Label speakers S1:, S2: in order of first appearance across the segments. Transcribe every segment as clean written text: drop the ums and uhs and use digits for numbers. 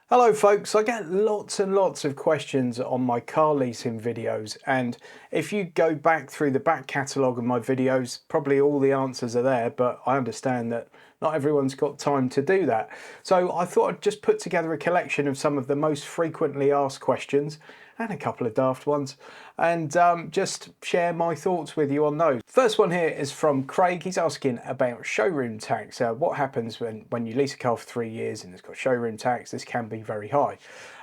S1: Hello folks, I get lots and lots of questions on my car leasing videos, and if you go back through the back catalogue of my videos, probably all the answers are there, but I understand that not everyone's got time to do that. So I thought I'd just put together a collection of some of the most frequently asked questions, and a couple of daft ones, and just share my thoughts with you on those. First one here is from Craig. He's asking about showroom tax. What happens when you lease a car for 3 years and it's got showroom tax? This can be very high.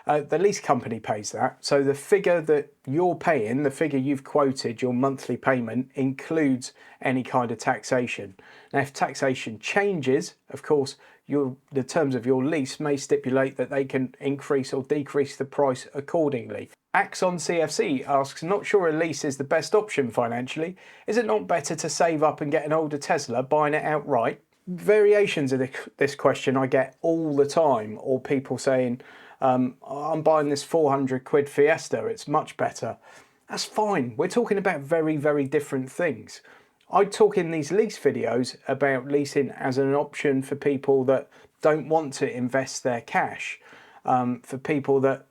S1: The lease company pays that. So the figure that you're paying, the figure you've quoted, your monthly payment, includes any kind of taxation. Now, if taxation changes, of course, the terms of your lease may stipulate that they can increase or decrease the price accordingly. Axon CFC asks, not sure a lease is the best option financially. Is it not better to save up and get an older Tesla, buying it outright? Variations of this question I get all the time, or people saying, I'm buying this 400 quid Fiesta, it's much better. That's fine. We're talking about very, very different things. I talk in these lease videos about leasing as an option for people that don't want to invest their cash, for people that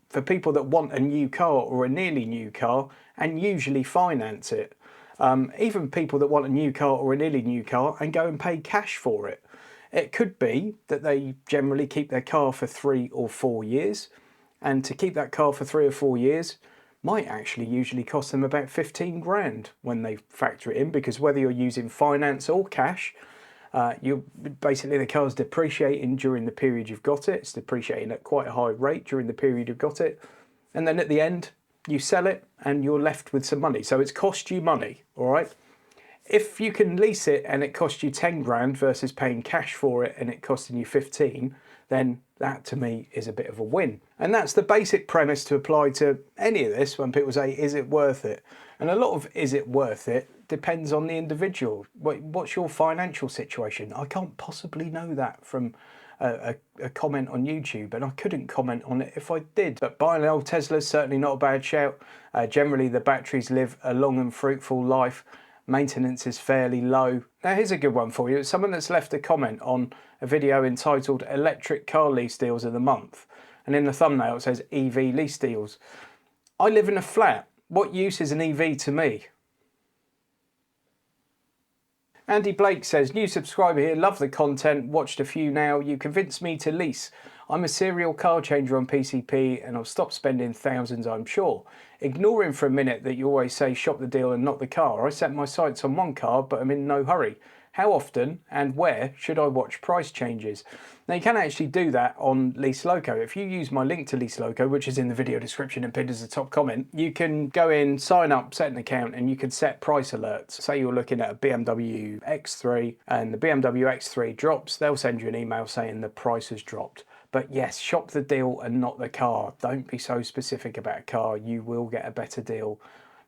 S1: want a new car or a nearly new car and usually finance it. Even people that want a new car or a nearly new car and go and pay cash for it. It could be that they generally keep their car for 3 or 4 years, and to keep that car for 3 or 4 years might actually usually cost them about 15 grand when they factor it in, because whether you're using finance or cash, basically the car's depreciating during the period you've got it. It's depreciating at quite a high rate during the period you've got it, and then at the end you sell it and you're left with some money. So it's cost you money, all right? If you can lease it and it costs you 10 grand versus paying cash for it and it costing you 15, then that to me is a bit of a win. And that's the basic premise to apply to any of this when people say, is it worth it? And a lot of is it worth it depends on the individual. What's your financial situation? I can't possibly know that from a comment on YouTube, and I couldn't comment on it if I did. But buying an old Tesla is certainly not a bad shout. Generally the batteries live a long and fruitful life. Maintenance is fairly low. Now here's a good one for you. It's someone that's left a comment on a video entitled Electric Car Lease Deals of the Month, and in the thumbnail it says EV lease deals. I live in a flat. What use is an EV to me? Andy Blake says, new subscriber here, love the content, watched a few now, you convinced me to lease. I'm a serial car changer on PCP and I'll stop spending thousands, I'm sure. Ignoring for a minute that you always say shop the deal and not the car, I set my sights on one car but I'm in no hurry. How often and where should I watch price changes? Now you can actually do that on Lease Loco. If you use my link to Lease Loco, which is in the video description and pinned as a top comment, you can go in, sign up, set an account, and you can set price alerts. Say you're looking at a BMW X3 and the BMW X3 drops, they'll send you an email saying the price has dropped. But yes, shop the deal and not the car. Don't be so specific about a car. You will get a better deal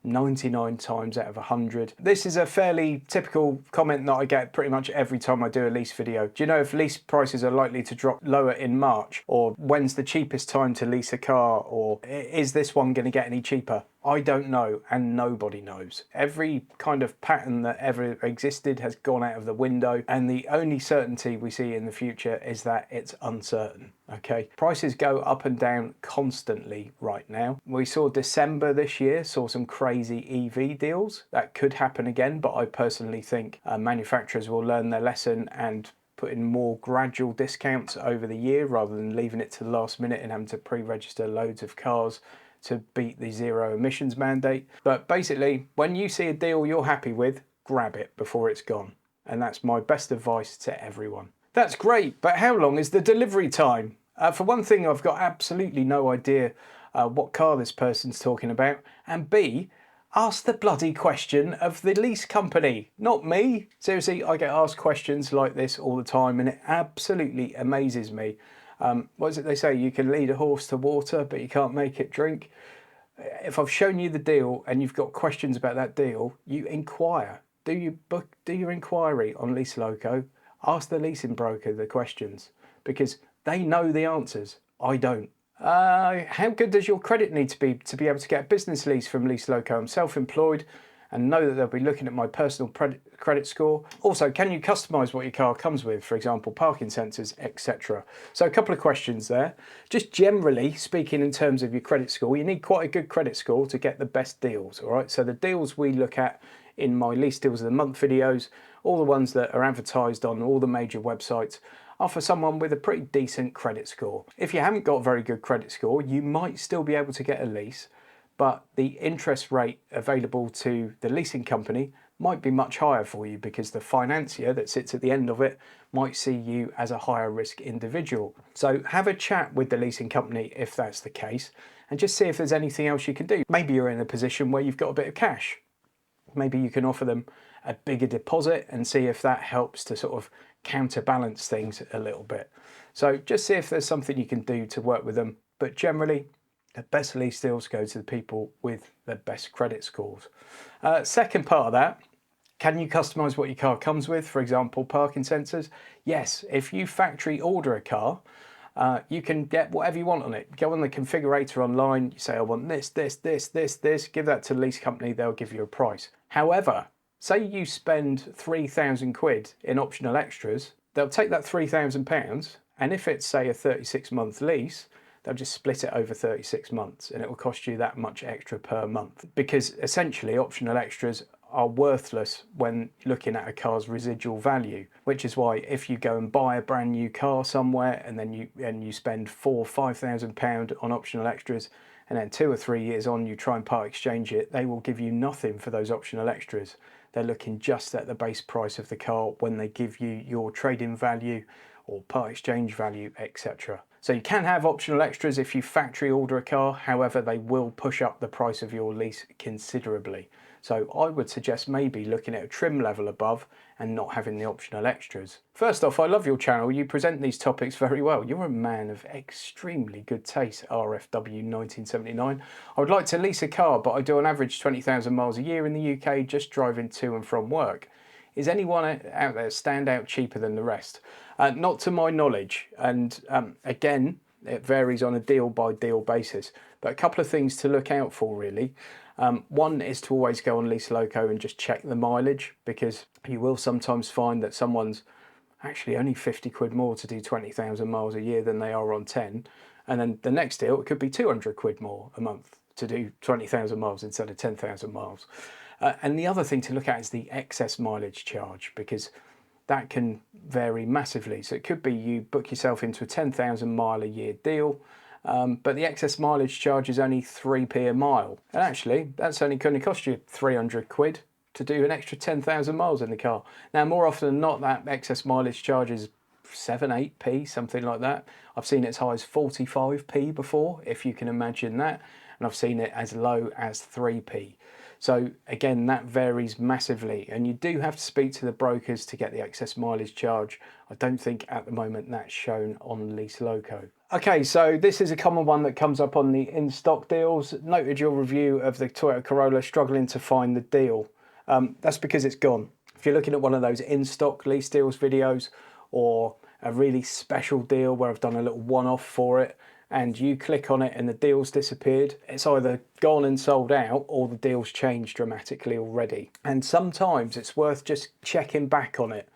S1: 99 times out of 100. This is a fairly typical comment that I get pretty much every time I do a lease video. Do you know if lease prices are likely to drop lower in March? Or when's the cheapest time to lease a car? Or is this one going to get any cheaper? I don't know, and nobody knows. Every kind of pattern that ever existed has gone out of the window, and the only certainty we see in the future is that it's uncertain, okay? Prices go up and down constantly right now. We saw December this year, saw some crazy EV deals. That could happen again, but I personally think manufacturers will learn their lesson and put in more gradual discounts over the year rather than leaving it to the last minute and having to pre-register loads of cars to beat the zero emissions mandate. But basically, when you see a deal you're happy with, grab it before it's gone. And that's my best advice to everyone. That's great, but how long is the delivery time? For one thing, I've got absolutely no idea what car this person's talking about. And B, ask the bloody question of the lease company, not me. Seriously, I get asked questions like this all the time and it absolutely amazes me. What is it they say? You can lead a horse to water, but you can't make it drink. If I've shown you the deal and you've got questions about that deal, you inquire. Do your inquiry on Lease Loco. Ask the leasing broker the questions because they know the answers. I don't. How good does your credit need to be able to get a business lease from Lease Loco? I'm self-employed and know that they'll be looking at my personal credit score. Also, can you customize what your car comes with, for example, parking sensors, etc. So a couple of questions there. Just generally speaking, in terms of your credit score, you need quite a good credit score to get the best deals, all right? So the deals we look at in my Lease Deals of the Month videos, all the ones that are advertised on all the major websites, are for someone with a pretty decent credit score. If you haven't got a very good credit score, you might still be able to get a lease, but the interest rate available to the leasing company might be much higher for you because the financier that sits at the end of it might see you as a higher risk individual. So have a chat with the leasing company if that's the case, and just see if there's anything else you can do. Maybe you're in a position where you've got a bit of cash. Maybe you can offer them a bigger deposit and see if that helps to sort of counterbalance things a little bit. So just see if there's something you can do to work with them. But generally, the best lease deals go to the people with the best credit scores. Second part of that, can you customize what your car comes with? For example, parking sensors. Yes, if you factory order a car, you can get whatever you want on it. Go on the configurator online, you say, I want this, this, this, this, this, give that to the lease company, they'll give you a price. However, say you spend 3,000 quid in optional extras, they'll take that £3,000, and if it's, say, a 36-month lease, they'll just split it over 36 months and it will cost you that much extra per month, because essentially optional extras are worthless when looking at a car's residual value, which is why if you go and buy a brand new car somewhere and then you spend £4,000 or £5,000 on optional extras, and then 2 or 3 years on you try and part exchange it, they will give you nothing for those optional extras. They're looking just at the base price of the car when they give you your trade-in value or part exchange value, etc. So you can have optional extras if you factory order a car, however they will push up the price of your lease considerably. So I would suggest maybe looking at a trim level above and not having the optional extras. First off, I love your channel, you present these topics very well. You're a man of extremely good taste, RFW 1979. I would like to lease a car, but I do on average 20,000 miles a year in the UK just driving to and from work. Is anyone out there stand out cheaper than the rest? Not to my knowledge, and again, it varies on a deal by deal basis, but a couple of things to look out for really. One is to always go on Lease Loco and just check the mileage, because you will sometimes find that someone's actually only 50 quid more to do 20,000 miles a year than they are on 10, and then the next deal it could be 200 quid more a month to do 20,000 miles instead of 10,000 miles. And the other thing to look at is the excess mileage charge, because that can vary massively. So it could be you book yourself into a 10,000 mile a year deal, but the excess mileage charge is only 3p a mile. And actually, that's only going to cost you 300 quid to do an extra 10,000 miles in the car. Now, more often than not, that excess mileage charge is 7, 8p, something like that. I've seen it as high as 45p before, if you can imagine that. And I've seen it as low as 3p. So again, that varies massively, and you do have to speak to the brokers to get the excess mileage charge. I don't think at the moment that's shown on Lease Loco. Okay, so this is a common one that comes up on the in-stock deals. Noted your review of the Toyota Corolla struggling to find the deal. That's because it's gone. If you're looking at one of those in-stock lease deals videos, or a really special deal where I've done a little one-off for it, and you click on it and the deal's disappeared, it's either gone and sold out or the deal's changed dramatically already. And sometimes it's worth just checking back on it,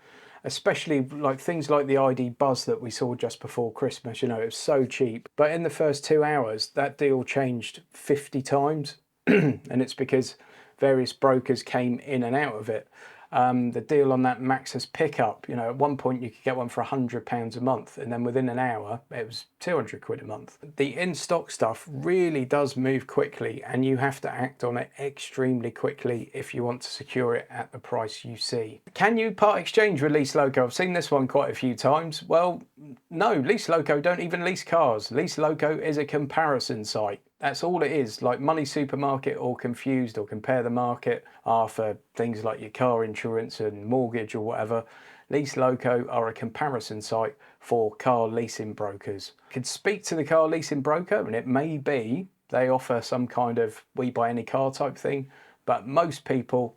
S1: especially like things like the ID Buzz that we saw just before Christmas. You know, it was so cheap, but in the first 2 hours that deal changed 50 times and it's because various brokers came in and out of it. The deal on that Maxus pickup, you know, at one point you could get one for £100 a month, and then within an hour it was 200 quid a month. The in-stock stuff really does move quickly, and you have to act on it extremely quickly if you want to secure it at the price you see. Can you part exchange with Lease Loco? I've seen this one quite a few times. Well, no, Lease Loco don't even lease cars. Lease Loco is a comparison site. That's all it is. Like Money Supermarket or Confused or Compare the Market are for things like your car insurance and mortgage or whatever. Lease Loco are a comparison site for car leasing brokers. You could speak to the car leasing broker and it may be they offer some kind of we buy any car type thing, but most people,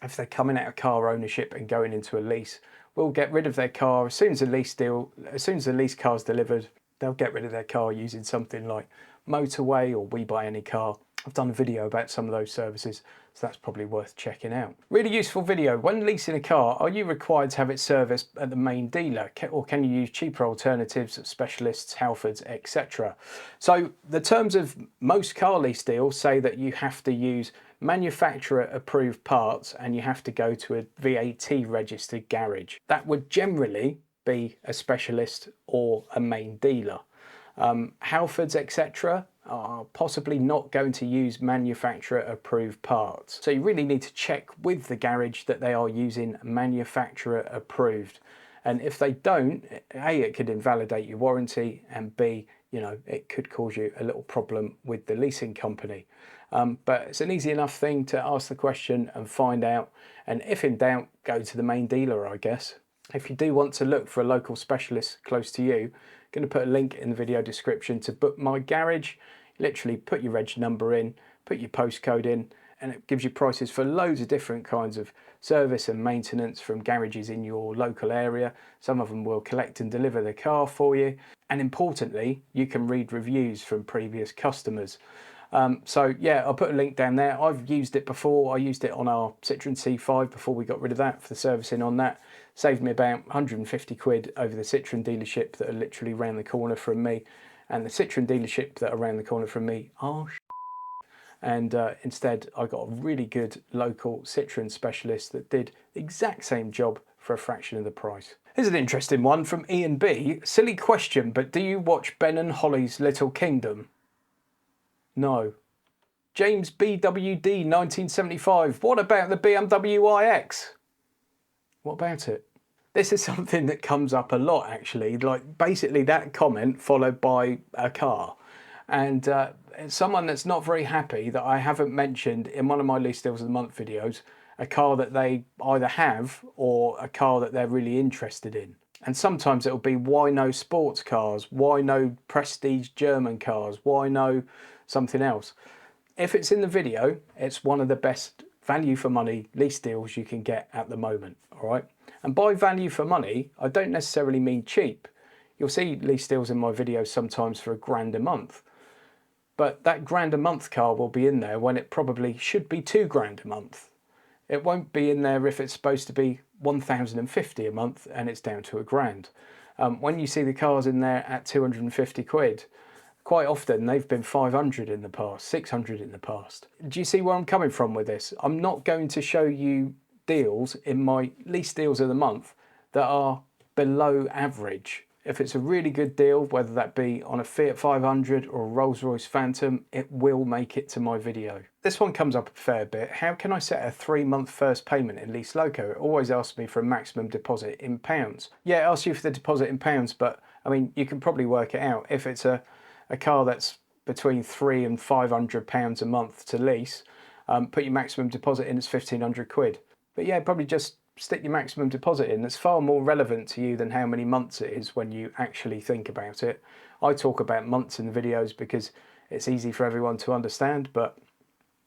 S1: if they're coming out of car ownership and going into a lease, will get rid of their car as soon as the lease car's delivered. They'll get rid of their car using something like Motorway or We Buy Any Car. I've done a video about some of those services, so that's probably worth checking out. Really useful video. When leasing a car, are you required to have it serviced at the main dealer, or can you use cheaper alternatives, specialists, Halfords, etc.? So the terms of most car lease deals say that you have to use manufacturer approved parts and you have to go to a VAT registered garage. That would generally be a specialist or a main dealer. Halfords, etc. are possibly not going to use manufacturer approved parts. So you really need to check with the garage that they are using manufacturer approved. And if they don't, A, it could invalidate your warranty, and B, you know, it could cause you a little problem with the leasing company. But it's an easy enough thing to ask the question and find out. And if in doubt, go to the main dealer, I guess. If you do want to look for a local specialist close to you, I'm going to put a link in the video description to book my garage. Literally put your reg number in, put your postcode in, and it gives you prices for loads of different kinds of service and maintenance from garages in your local area. Some of them will collect and deliver the car for you. And importantly, you can read reviews from previous customers. So yeah, I'll put a link down there. I've used it before. I used it on our Citroen C5 before we got rid of that for the servicing on that. Saved me about 150 quid over the Citroen dealership that are literally around the corner from me. And the Citroen dealership that are around the corner from me are and instead I got a really good local Citroen specialist that did the exact same job for a fraction of the price. Here's an interesting one from Ian B. Silly question, but do you watch Ben and Holly's Little Kingdom? No. James BWD 1975. What about the BMW iX? What about it? This is something that comes up a lot actually, like basically that comment followed by a car. And someone that's not very happy that I haven't mentioned in one of my lease deals of the month videos, a car that they either have or a car that they're really interested in. And sometimes it'll be, why no sports cars? Why no prestige German cars? Why no something else? If it's in the video, it's one of the best value for money lease deals you can get at the moment, all right? And by value for money, I don't necessarily mean cheap. You'll see lease deals in my videos sometimes for £1 a month. But that £1 a month car will be in there when it probably should be £2 a month. It won't be in there if it's supposed to be 1,050 a month and it's down to £1. When you see the cars in there at 250 quid, quite often they've been 500 in the past, 600 in the past. Do you see where I'm coming from with this? I'm not going to show you deals in my lease deals of the month that are below average. If it's a really good deal, whether that be on a Fiat 500 or a Rolls-Royce Phantom, it will make it to my video. This one comes up a fair bit. How can I set a 3-month first payment in Lease Loco? It always asks me for a maximum deposit in pounds. Yeah, it asks you for the deposit in pounds, but I mean, you can probably work it out. If it's a car that's between £300 and £500 a month to lease, put your maximum deposit in as 1,500 quid. But yeah, probably just stick your maximum deposit in. It's far more relevant to you than how many months it is when you actually think about it. I talk about months in the videos because it's easy for everyone to understand, but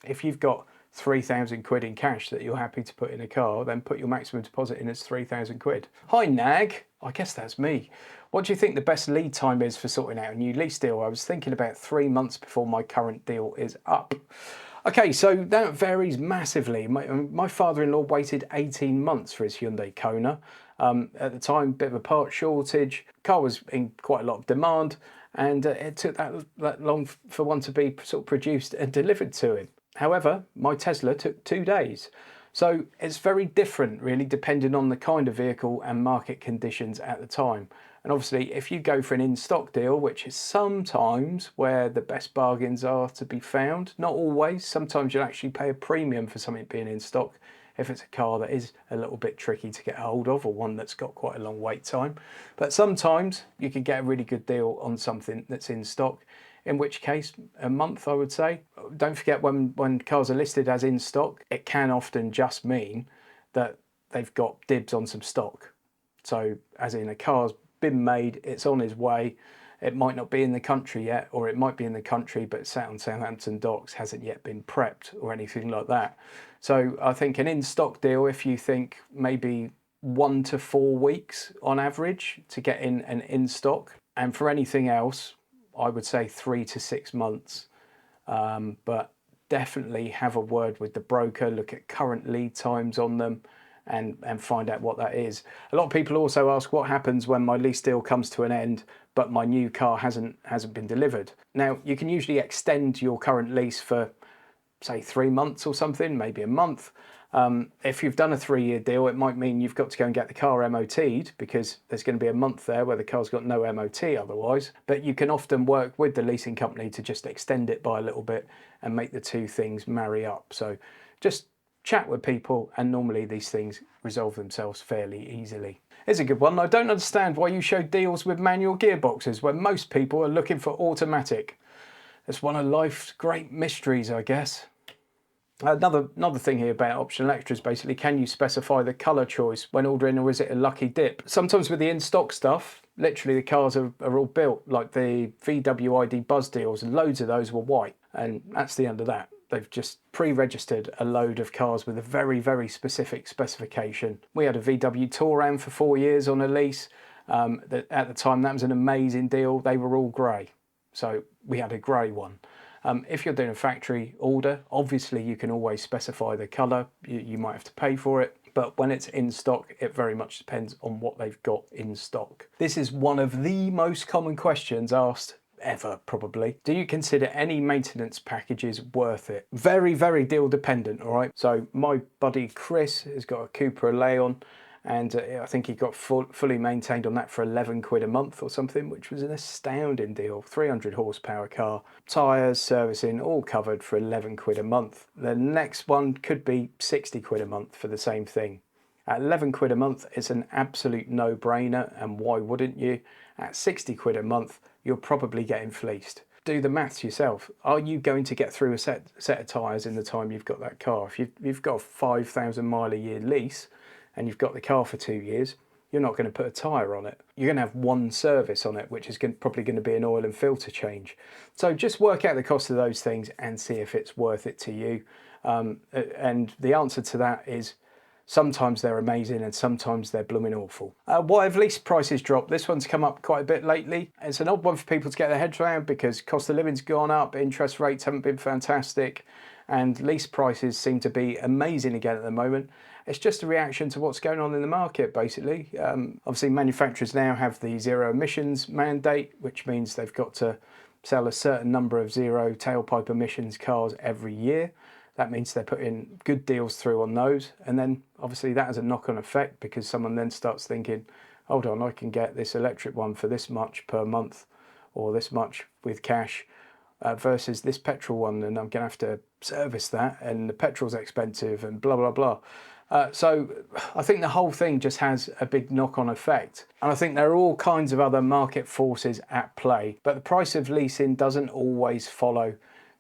S1: if you've got 3,000 quid in cash that you're happy to put in a car, then put your maximum deposit in as 3,000 quid. Hi Nag, I guess that's me. What do you think the best lead time is for sorting out a new lease deal? I was thinking about 3 months before my current deal is up. Okay, so that varies massively. My father-in-law waited 18 months for his Hyundai Kona. At the time, bit of a part shortage. Car was in quite a lot of demand, and it took that long for one to be sort of produced and delivered to him. However, my Tesla took 2 days. So it's very different, really, depending on the kind of vehicle and market conditions at the time. And obviously, if you go for an in-stock deal, which is sometimes where the best bargains are to be found, not always, sometimes you'll actually pay a premium for something being in stock if it's a car that is a little bit tricky to get hold of or one that's got quite a long wait time. But sometimes you can get a really good deal on something that's in stock, in which case a month, I would say. Don't forget, when cars are listed as in stock, it can often just mean that they've got dibs on some stock. So as in, a car's been made, it's on its way, it might not be in the country yet, or it might be in the country but sat on Southampton docks, hasn't yet been prepped or anything like that. So I think an in-stock deal, if you think maybe 1 to 4 weeks on average to get in an in-stock, and for anything else I would say 3 to 6 months. But definitely have a word with the broker, look at current lead times on them, and find out what that is. A lot of people also ask what happens when my lease deal comes to an end but my new car hasn't been delivered. Now, you can usually extend your current lease for, say, 3 months or something, maybe a month. If you've done a 3-year deal, it might mean you've got to go and get the car MOT'd, because there's going to be a month there where the car's got no MOT otherwise. But you can often work with the leasing company to just extend it by a little bit and make the two things marry up. So just chat with people, and normally these things resolve themselves fairly easily. Here's a good one. I don't understand why you show deals with manual gearboxes when most people are looking for automatic. It's one of life's great mysteries, I guess. Another thing here about optional extras, basically, can you specify the colour choice when ordering, or is it a lucky dip? Sometimes with the in-stock stuff, literally the cars are all built, like the VW ID Buzz deals, and loads of those were white, and that's the end of that. They've just pre-registered a load of cars with a very, very specific specification. We had a VW Touran for 4 years on a lease. At the time, that was an amazing deal. They were all grey, so we had a grey one. If you're doing a factory order, obviously you can always specify the colour. You might have to pay for it, but when it's in stock, it very much depends on what they've got in stock. This is one of the most common questions asked ever, probably. Do you consider any maintenance packages worth it? Very, very deal dependent, all right? So my buddy Chris has got a Cupra Leon, and I think he got fully maintained on that for 11 quid a month or something, which was an astounding deal. 300 horsepower car, tyres, servicing, all covered for 11 quid a month. The next one could be 60 quid a month for the same thing. At 11 quid a month, it's an absolute no-brainer, and why wouldn't you? At 60 quid a month, you're probably getting fleeced. Do the maths yourself. Are you going to get through a set of tyres in the time you've got that car? If you've got a 5,000 mile a year lease and you've got the car for 2 years, you're not going to put a tyre on it. You're going to have one service on it, which is probably going to be an oil and filter change. So just work out the cost of those things and see if it's worth it to you. And the answer to that is, sometimes they're amazing and sometimes they're blooming awful. Why have lease prices dropped? This one's come up quite a bit lately. It's an odd one for people to get their heads around, because cost of living's gone up, interest rates haven't been fantastic, and lease prices seem to be amazing again at the moment. It's just a reaction to what's going on in the market, basically. Obviously, manufacturers now have the zero emissions mandate, which means they've got to sell a certain number of zero tailpipe emissions cars every year. That means they're putting good deals through on those, and then obviously that has a knock-on effect, because someone then starts thinking, hold on, I can get this electric one for this much per month, or this much with cash, versus this petrol one, and I'm going to have to service that, and the petrol's expensive, and blah, blah, blah. So I think the whole thing just has a big knock-on effect. And I think there are all kinds of other market forces at play, but the price of leasing doesn't always follow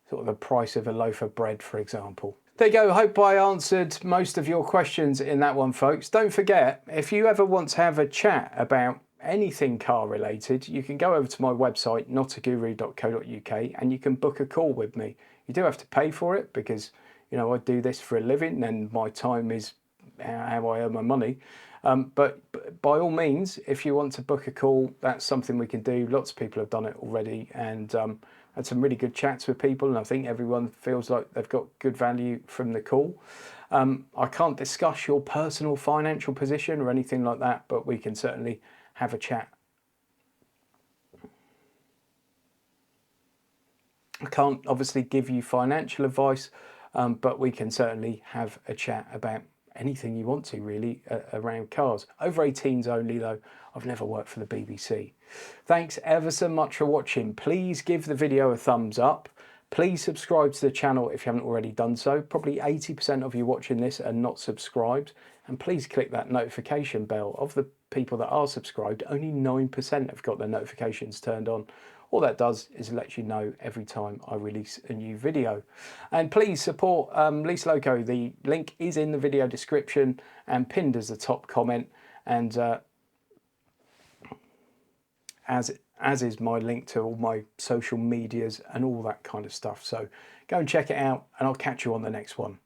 S1: sort of the price of a loaf of bread, for example. There you go. Hope I answered most of your questions in that one, folks. Don't forget, if you ever want to have a chat about anything car related, you can go over to my website, notaguru.co.uk, and you can book a call with me. You do have to pay for it, because, you know, I do this for a living and my time is how I earn my money. But by all means, if you want to book a call, that's something we can do. Lots of people have done it already, and had some really good chats with people, and I think everyone feels like they've got good value from the call. I can't discuss your personal financial position or anything like that, but we can certainly have a chat. I can't obviously give you financial advice, but we can certainly have a chat about anything you want to, really, around cars. Over 18s only, though. I've never worked for the BBC. Thanks ever so much for watching. Please give the video a thumbs up. Please subscribe to the channel if you haven't already done so. Probably 80% of you watching this are not subscribed. And please click that notification bell. Of the people that are subscribed, only 9% have got their notifications turned on. All that does is let you know every time I release a new video. And please support Lease Loco. The link is in the video description and pinned as the top comment. And as is my link to all my social medias and all that kind of stuff. So go and check it out, and I'll catch you on the next one.